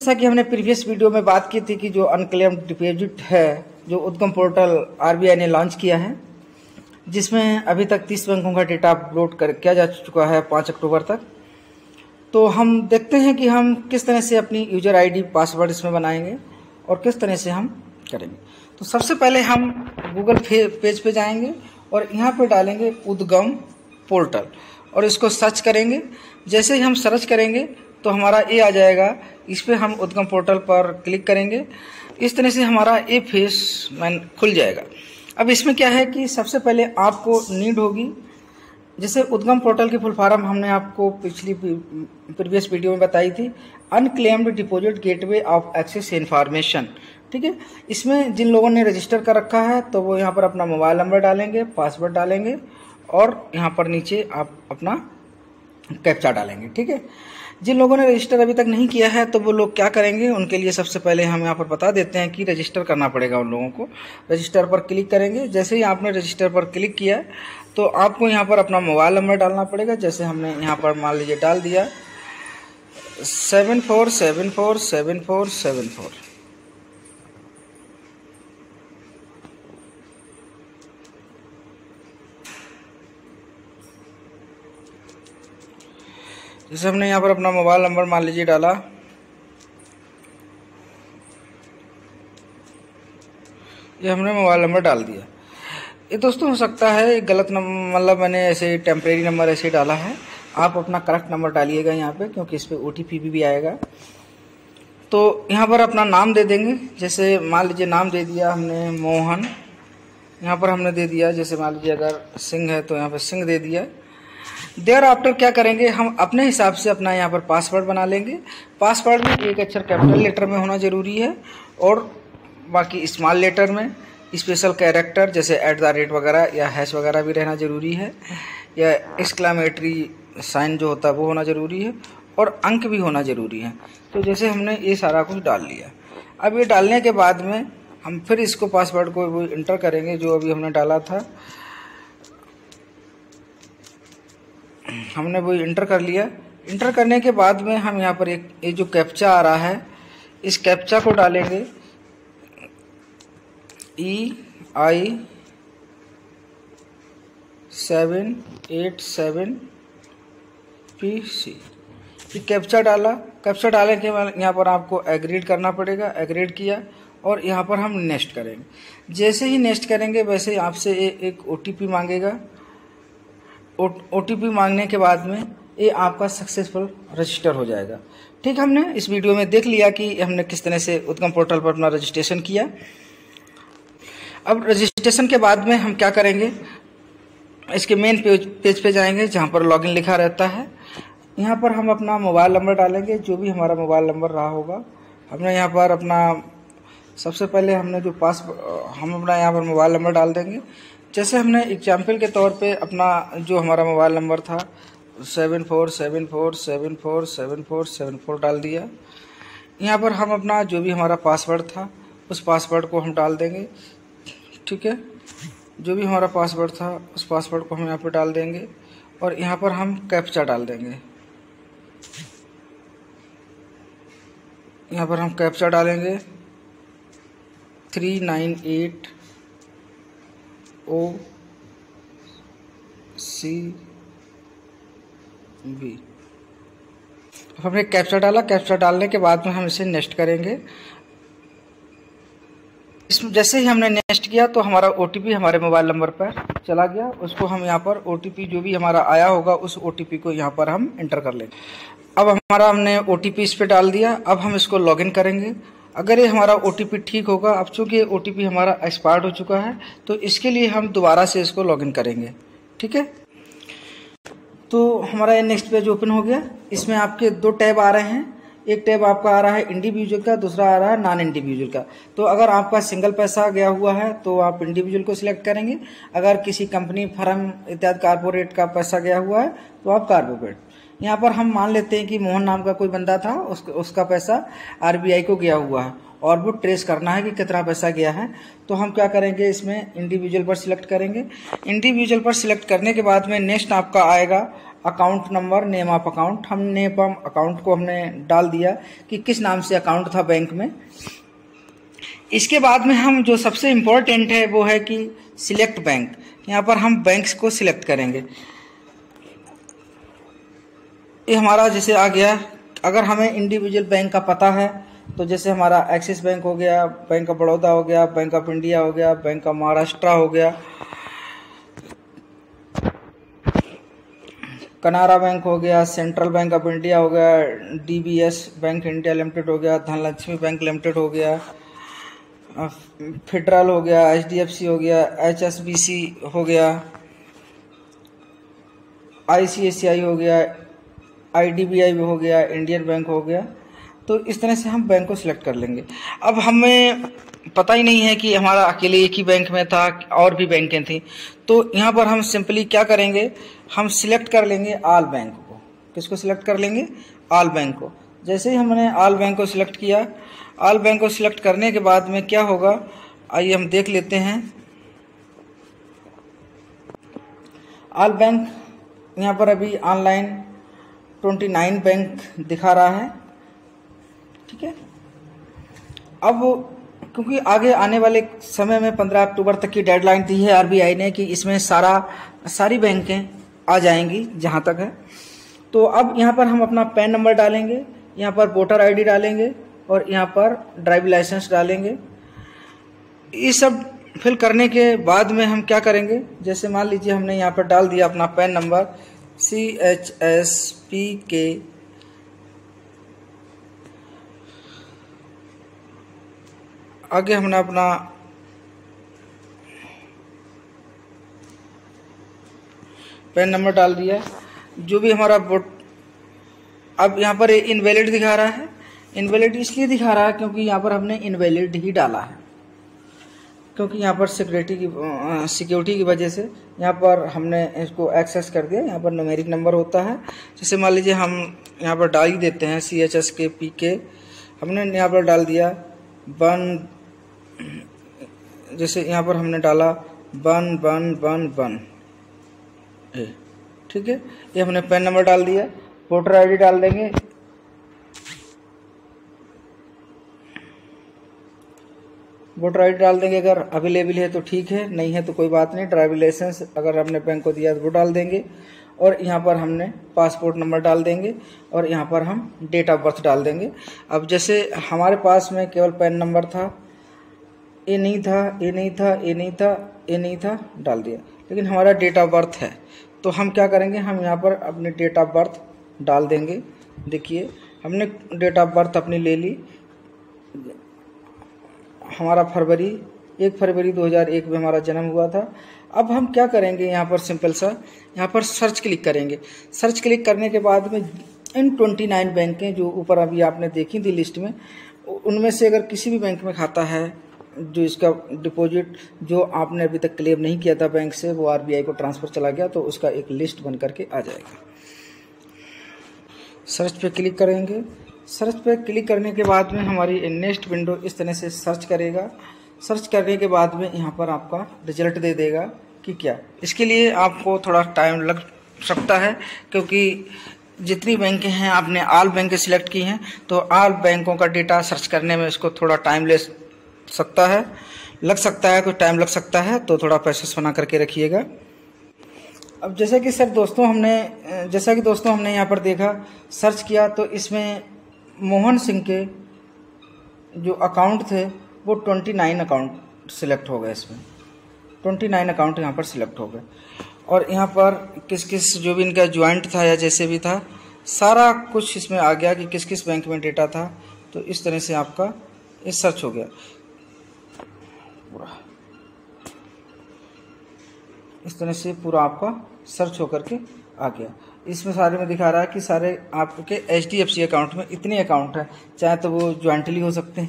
जैसा कि हमने प्रीवियस वीडियो में बात की थी कि जो अनक्लेम्ड डिपॉजिट है जो उद्गम पोर्टल आरबीआई ने लॉन्च किया है, जिसमें अभी तक 30 बैंकों का डेटा अपलोड किया जा चुका है 5 अक्टूबर तक। तो हम देखते हैं कि हम किस तरह से अपनी यूजर आईडी पासवर्ड इसमें बनाएंगे और किस तरह से हम करेंगे। तो सबसे पहले हम गूगल पेज पे जाएंगे और यहाँ पे डालेंगे उद्गम पोर्टल और इसको सर्च करेंगे। जैसे ही हम सर्च करेंगे तो हमारा ये आ जाएगा, इस पर हम उद्गम पोर्टल पर क्लिक करेंगे। इस तरह से हमारा ये फेस मैन खुल जाएगा। अब इसमें क्या है कि सबसे पहले आपको नीड होगी, जैसे उद्गम पोर्टल की फुल फॉर्म हमने आपको पिछली प्रीवियस वीडियो में बताई थी, unclaimed deposit gateway of access information. ठीक है, इसमें जिन लोगों ने रजिस्टर कर रखा है तो वो यहाँ पर अपना मोबाइल नंबर डालेंगे, पासवर्ड डालेंगे और यहाँ पर नीचे आप अपना कैप्चा डालेंगे। ठीक है, जिन लोगों ने रजिस्टर अभी तक नहीं किया है तो वो लोग क्या करेंगे, उनके लिए सबसे पहले हम यहाँ पर बता देते हैं कि रजिस्टर करना पड़ेगा उन लोगों को। रजिस्टर पर क्लिक करेंगे। जैसे ही आपने रजिस्टर पर क्लिक किया तो आपको यहाँ पर अपना मोबाइल नंबर डालना पड़ेगा। जैसे हमने यहाँ पर मान लीजिए डाल दिया 74747474। जैसे हमने यहाँ पर अपना मोबाइल नंबर मान लीजिए डाला, ये हमने मोबाइल नंबर डाल दिया। ये दोस्तों हो सकता है गलत नंबर, मतलब मैंने ऐसे टेम्परेरी नंबर ऐसे डाला है। आप अपना करेक्ट नंबर डालिएगा यहाँ पे, क्योंकि इस पर OTP भी आएगा। तो यहाँ पर अपना नाम दे देंगे। जैसे मान लीजिए नाम दे दिया हमने मोहन, यहाँ पर हमने दे दिया। जैसे मान लीजिए अगर सिंह है तो यहाँ पर सिंह दे दिया। देयर आफ्टर क्या करेंगे, हम अपने हिसाब से अपना यहाँ पर पासवर्ड बना लेंगे। पासवर्ड में एक अक्षर कैपिटल लेटर में होना जरूरी है और बाकी स्मॉल लेटर में। स्पेशल कैरेक्टर जैसे @ वगैरह या हैश वगैरह भी रहना जरूरी है, या एक्सक्लेमेटरी साइन जो होता है वो होना जरूरी है, और अंक भी होना जरूरी है। तो जैसे हमने ये सारा कुछ डाल लिया। अब ये डालने के बाद में हम फिर इसको पासवर्ड को वो इंटर करेंगे जो अभी हमने डाला था। हमने वो इंटर कर लिया। इंटर करने के बाद में हम यहाँ पर एक ये जो कैप्चा आ रहा है, इस कैप्चा को डालेंगे EI787PC। ये कैप्चा डाला। कैप्चा डालने के बाद यहाँ पर आपको एग्रीड करना पड़ेगा। एग्रीड किया और यहाँ पर हम नेक्स्ट करेंगे। जैसे ही नेक्स्ट करेंगे वैसे ही आपसे एक OTP मांगेगा। OTP मांगने के बाद में ये आपका सक्सेसफुल रजिस्टर हो जाएगा। ठीक, हमने इस वीडियो में देख लिया कि हमने किस तरह से उद्गम पोर्टल पर अपना रजिस्ट्रेशन किया। अब रजिस्ट्रेशन के बाद में हम क्या करेंगे, इसके मेन पेज पे जाएंगे जहाँ पर लॉगिन लिखा रहता है। यहाँ पर हम अपना मोबाइल नंबर डालेंगे, जो भी हमारा मोबाइल नंबर रहा होगा। हमने यहाँ पर अपना सबसे पहले हमने जो हम अपना यहाँ पर मोबाइल नंबर डाल देंगे। जैसे हमने एग्जाम्पल के तौर पे अपना जो हमारा मोबाइल नंबर था 7474747474 डाल दिया। यहाँ पर हम अपना जो भी हमारा पासवर्ड था उस पासवर्ड को हम डाल देंगे। ठीक है, जो भी हमारा पासवर्ड था उस पासवर्ड को हम यहाँ पर डाल देंगे और यहाँ पर हम कैप्चा डाल देंगे। यहाँ पर हम कैप्चा डालेंगे 398OCB। हमने कैप्चा डाला। कैप्चा डालने के बाद में हम इसे नेक्स्ट करेंगे। जैसे ही हमने नेक्स्ट किया तो हमारा OTP हमारे मोबाइल नंबर पर चला गया। उसको हम यहाँ पर OTP जो भी हमारा आया होगा उस OTP को यहाँ पर हम एंटर कर लेंगे। अब हमने OTP इस पर डाल दिया। अब हम इसको लॉगिन करेंगे। अगर ये हमारा OTP ठीक होगा, अब चूंकि OTP हमारा एक्सपायर्ड हो चुका है तो इसके लिए हम दोबारा से इसको लॉगिन करेंगे। ठीक है, तो हमारा ये नेक्स्ट पेज ओपन हो गया। इसमें आपके 2 टैब आ रहे हैं। एक टैब आपका आ रहा है इंडिविजुअल का, दूसरा आ रहा है नॉन इंडिविजुअल का। तो अगर आपका सिंगल पैसा गया हुआ है तो आप इंडिविजुअल को सिलेक्ट करेंगे। अगर किसी कंपनी, फर्म इत्यादि कॉर्पोरेट का पैसा गया हुआ है तो आप कॉर्पोरेट। यहाँ पर हम मान लेते हैं कि मोहन नाम का कोई बंदा था, उसका पैसा RBI को गया हुआ है और वो ट्रेस करना है कि कितना पैसा गया है। तो हम क्या करेंगे, इसमें इंडिविजुअल पर सिलेक्ट करेंगे। इंडिविजुअल पर सिलेक्ट करने के बाद में नेक्स्ट आपका आएगा account number, name of account, हम नेम ऑफ अकाउंट को हमने डाल दिया कि किस नाम से अकाउंट था बैंक में। इसके बाद में हम जो सबसे इम्पोर्टेंट है वो है कि सिलेक्ट बैंक। यहाँ पर हम बैंक्स को सिलेक्ट करेंगे। ये हमारा जैसे आ गया। अगर हमें इंडिविजुअल बैंक का पता है तो जैसे हमारा एक्सिस बैंक हो गया, बैंक ऑफ बड़ौदा हो गया, बैंक ऑफ इंडिया हो गया, बैंक ऑफ महाराष्ट्र हो गया, कनारा बैंक हो गया, सेंट्रल बैंक ऑफ इंडिया हो गया, डीबीएस बैंक इंडिया लिमिटेड हो गया, धनलक्ष्मी बैंक लिमिटेड हो गया, फेडरल हो गया, एचडीएफसी हो गया, एचएसबीसी हो गया, आईसीआईसीआई हो गया, आईडीबीआई हो गया, इंडियन बैंक हो गया। तो इस तरह से हम बैंक को सिलेक्ट कर लेंगे। अब हमें पता ही नहीं है कि हमारा अकेले एक ही बैंक में था, और भी बैंकें थी, तो यहाँ पर हम सिंपली क्या करेंगे, हम सिलेक्ट कर लेंगे ऑल बैंक को। किसको सिलेक्ट कर लेंगे? ऑल बैंक को। जैसे ही हमने ऑल बैंक को सिलेक्ट किया, ऑल बैंक को सिलेक्ट करने के बाद में क्या होगा, आइए हम देख लेते हैं। ऑल बैंक यहाँ पर अभी ऑनलाइन 29 बैंक दिखा रहा है, ठीक है। अब क्योंकि आगे आने वाले समय में 15 अक्टूबर तक की डेडलाइन दी है आरबीआई ने कि इसमें सारी बैंकें आ जाएंगी जहां तक है। तो अब यहाँ पर हम अपना पैन नंबर डालेंगे, यहाँ पर वोटर आईडी डालेंगे और यहाँ पर ड्राइविंग लाइसेंस डालेंगे। ये सब फिल करने के बाद में हम क्या करेंगे, जैसे मान लीजिए हमने यहाँ पर डाल दिया अपना पैन नंबर CHSPK, आगे हमने अपना पैन नंबर डाल दिया, जो भी हमारा वोट। अब यहाँ पर इनवैलिड दिखा रहा है। इनवैलिड इसलिए दिखा रहा है क्योंकि यहाँ पर हमने इनवैलिड ही डाला है, क्योंकि यहाँ पर सिक्योरिटी की वजह से यहाँ पर हमने इसको एक्सेस कर दिया। यहाँ पर न्यूमेरिक नंबर होता है। जैसे मान लीजिए हम यहाँ पर डाल ही देते हैं CHSKPK, हमने यहाँ पर डाल दिया 1, जैसे यहाँ पर हमने डाला 1111, ठीक है। ये हमने पैन नंबर डाल दिया। वोटर आईडी डाल देंगे, वोटर आईडी डाल देंगे। अगर अवेलेबल है तो ठीक है, नहीं है तो कोई बात नहीं। ड्राइविंग लाइसेंस अगर हमने बैंक को दिया तो वो डाल देंगे, और यहाँ पर हमने पासपोर्ट नंबर डाल देंगे, और यहाँ पर हम डेट ऑफ बर्थ डाल देंगे। अब जैसे हमारे पास में केवल पैन नंबर था, ये नहीं था, ये नहीं था, ये नहीं था, ये नहीं था, डाल दिया। लेकिन हमारा डेट ऑफ बर्थ है, तो हम क्या करेंगे, हम यहाँ पर अपनी डेट ऑफ बर्थ डाल देंगे। देखिए हमने डेट ऑफ बर्थ अपनी ले ली, हमारा 1 फरवरी 2001 में हमारा जन्म हुआ था। अब हम क्या करेंगे, यहाँ पर सिंपल सा यहाँ पर सर्च क्लिक करेंगे। सर्च क्लिक करने के बाद में इन 29 बैंकें जो ऊपर अभी आपने देखी थी लिस्ट में, उनमें से अगर किसी भी बैंक में खाता है जो इसका डिपॉजिट जो आपने अभी तक क्लेम नहीं किया था बैंक से, वो आरबीआई को ट्रांसफर चला गया, तो उसका एक लिस्ट बन करके आ जाएगा। सर्च पे क्लिक करेंगे। सर्च पे क्लिक करने के बाद में हमारी नेक्स्ट विंडो इस तरह से सर्च करेगा। सर्च करने के बाद में यहाँ पर आपका रिजल्ट दे देगा कि क्या। इसके लिए आपको थोड़ा टाइम लग सकता है, क्योंकि जितनी बैंकें हैं आपने ऑल बैंक सिलेक्ट की हैं, तो ऑल बैंकों का डेटा सर्च करने में इसको थोड़ा टाइम लग सकता है, कुछ टाइम लग सकता है, तो थोड़ा प्रोसेस बना करके रखिएगा। अब जैसा कि दोस्तों हमने यहाँ पर देखा, सर्च किया, तो इसमें मोहन सिंह के जो अकाउंट थे वो 29 अकाउंट सिलेक्ट हो गए। इसमें 29 अकाउंट यहाँ पर सिलेक्ट हो गए, और यहाँ पर किस किस जो भी इनका ज्वाइंट था या जैसे भी था, सारा कुछ इसमें आ गया कि किस किस बैंक में डेटा था। तो इस तरह से आपका ये सर्च हो गया पूरा। इस तरह से पूरा आपका सर्च होकर के आ गया। इसमें सारे में दिखा रहा है कि सारे आपके HDFC अकाउंट में इतने अकाउंट हैं, चाहे तो वो ज्वाइंटली भी हो सकते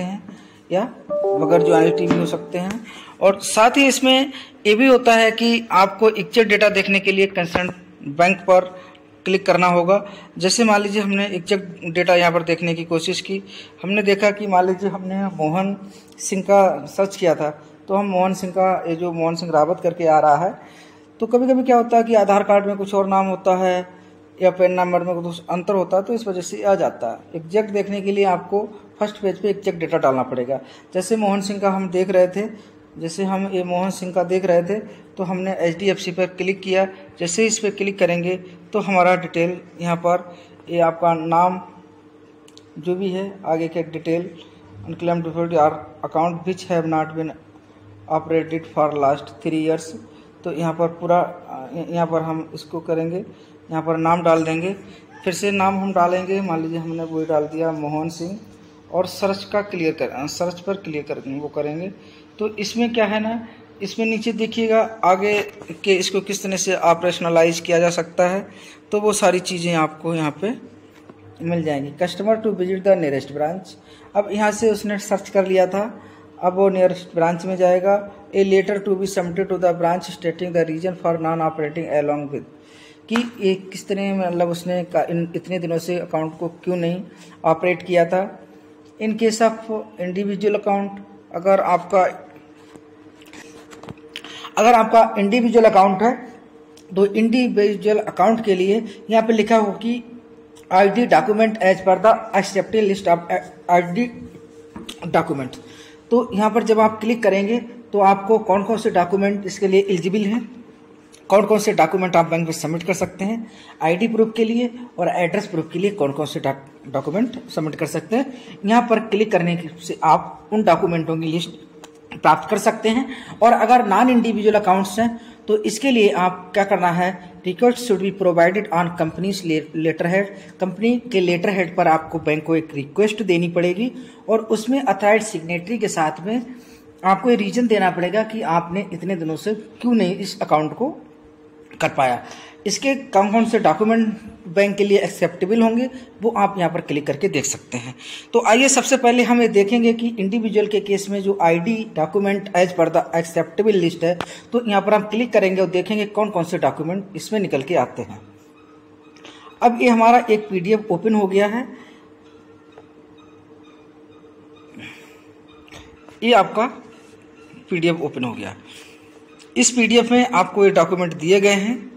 हैं या बगैर ज्वाइंटली भी हो सकते हैं। और साथ ही इसमें ये भी होता है कि आपको एग्जैक्ट डेटा देखने के लिए कंसर्न बैंक पर क्लिक करना होगा। जैसे मान लीजिए हमने एग्जैक्ट डेटा यहाँ पर देखने की कोशिश की, हमने देखा कि मान लीजिए हमने मोहन सिंह का सर्च किया था, तो हम मोहन सिंह का ये जो मोहन सिंह रावत करके आ रहा है, तो कभी कभी क्या होता है कि आधार कार्ड में कुछ और नाम होता है या पैन नंबर में कुछ अंतर होता है, तो इस वजह से आ जाता है। एग्जैक्ट देखने के लिए आपको फर्स्ट पेज पे एग्जैक्ट डेटा डालना पड़ेगा। जैसे मोहन सिंह का हम देख रहे थे, जैसे हम ये मोहन सिंह का देख रहे थे तो हमने HDFC पर क्लिक किया। जैसे इस पर क्लिक करेंगे तो हमारा डिटेल यहाँ पर ये आपका नाम जो भी है, आगे के detail, unclaimed default account which have not been operated for last 3 years. तो यहाँ पर पूरा यहाँ पर हम इसको करेंगे, यहाँ पर नाम डाल देंगे। फिर से नाम हम डालेंगे, मान लीजिए हमने वही डाल दिया मोहन सिंह, और सर्च पर क्लियर कर वो करेंगे। तो इसमें क्या है ना, इसमें नीचे देखिएगा आगे के इसको किस तरह से ऑपरेशनलाइज किया जा सकता है, तो वो सारी चीज़ें आपको यहाँ पे मिल जाएंगी। Customer to visit the nearest branch, अब यहाँ से उसने सर्च कर लिया था, अब वो नियरेस्ट ब्रांच में जाएगा। A letter to be submitted to the branch stating the reason for non operating along with, कि ये किस तरह मतलब उसने इतने दिनों से अकाउंट को क्यों नहीं ऑपरेट किया था। In case of individual account, अगर आपका इंडिविजुअल अकाउंट है तो इंडिविजुअल अकाउंट के लिए यहाँ पे लिखा हो कि ID document as per the accepted list of ID document. तो यहाँ पर जब आप क्लिक करेंगे तो आपको कौन कौन से डॉक्यूमेंट इसके लिए एलिजिबल हैं, कौन कौन से डॉक्यूमेंट आप बैंक में सबमिट कर सकते हैं, ID प्रूफ के लिए और एड्रेस प्रूफ के लिए कौन कौन से डॉक्यूमेंट सबमिट कर सकते हैं। यहाँ पर क्लिक करने से आप उन डॉक्यूमेंटों की लिस्ट प्राप्त कर सकते हैं। और अगर नॉन इंडिविजुअल अकाउंट्स हैं तो इसके लिए आप क्या करना है, request should be provided on company's letter head, company के लेटर हेड पर आपको बैंक को एक रिक्वेस्ट देनी पड़ेगी और उसमें अथॉराइज्ड सिग्नेटरी के साथ में आपको ये रीजन देना पड़ेगा कि आपने इतने दिनों से क्यों नहीं इस अकाउंट को कर पाया। इसके कौन कौन से डॉक्यूमेंट बैंक के लिए एक्सेप्टेबल होंगे वो आप यहाँ पर क्लिक करके देख सकते हैं। तो आइए सबसे पहले हम ये देखेंगे कि इंडिविजुअल के केस में जो ID document as per the acceptable list है, तो यहाँ पर हम क्लिक करेंगे और देखेंगे कौन कौन से डॉक्यूमेंट इसमें निकल के आते हैं। अब ये हमारा एक PDF ओपन हो गया है, ये आपका PDF ओपन हो गया। इस PDF में आपको ये डॉक्यूमेंट दिए गए हैं।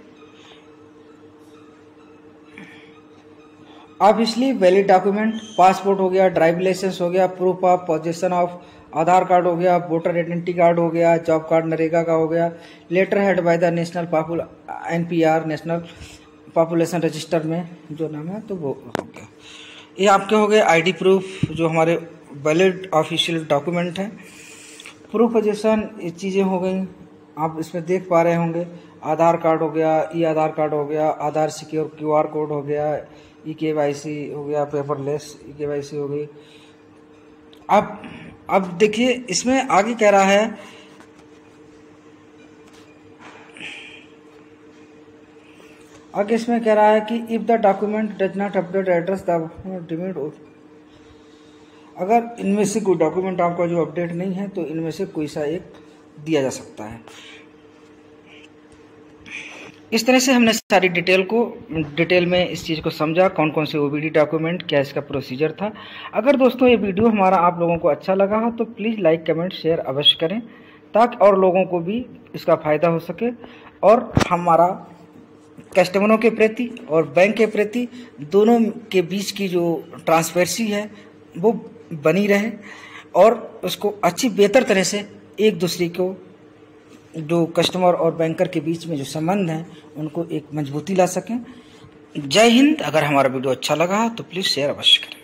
ऑब्वियसली वैलिड डॉक्यूमेंट, पासपोर्ट हो गया, ड्राइविंग लाइसेंस हो गया, proof of position of Aadhaar card हो गया, वोटर आइडेंटिटी कार्ड हो गया, जॉब कार्ड नरेगा का हो गया, letter head by the national NPR national population register में जो नाम है तो वो हो गया। ये आपके हो गए ID प्रूफ, जो हमारे वैलिड ऑफिशियल डॉक्यूमेंट हैं। प्रूफ पोजीशन ये चीज़ें हो गई, आप इसमें देख पा रहे होंगे। आधार कार्ड हो गया, आधार कार्ड हो गया, आधार सिक्योर QR कोड हो गया, KYC हो गया, पेपरलेस KYC हो गई। अब देखिए इसमें आगे कह रहा है, आगे इसमें कह रहा है कि if the document does not update address the demand, अगर इनमें से कोई डॉक्यूमेंट आपका जो अपडेट नहीं है तो इनमें से कोई सा एक दिया जा सकता है। इस तरह से हमने सारी डिटेल में इस चीज़ को समझा, कौन कौन से OBD डॉक्यूमेंट, क्या इसका प्रोसीजर था। अगर दोस्तों ये वीडियो हमारा आप लोगों को अच्छा लगा हो तो प्लीज़ लाइक कमेंट शेयर अवश्य करें, ताकि और लोगों को भी इसका फ़ायदा हो सके और हमारा कस्टमरों के प्रति और बैंक के प्रति दोनों के बीच की जो ट्रांसपेरेंसी है वो बनी रहे और उसको अच्छी बेहतर तरह से एक दूसरे को जो कस्टमर और बैंकर के बीच में जो संबंध हैं उनको एक मजबूती ला सकें। जय हिंद। अगर हमारा वीडियो अच्छा लगा तो प्लीज़ शेयर अवश्य करें।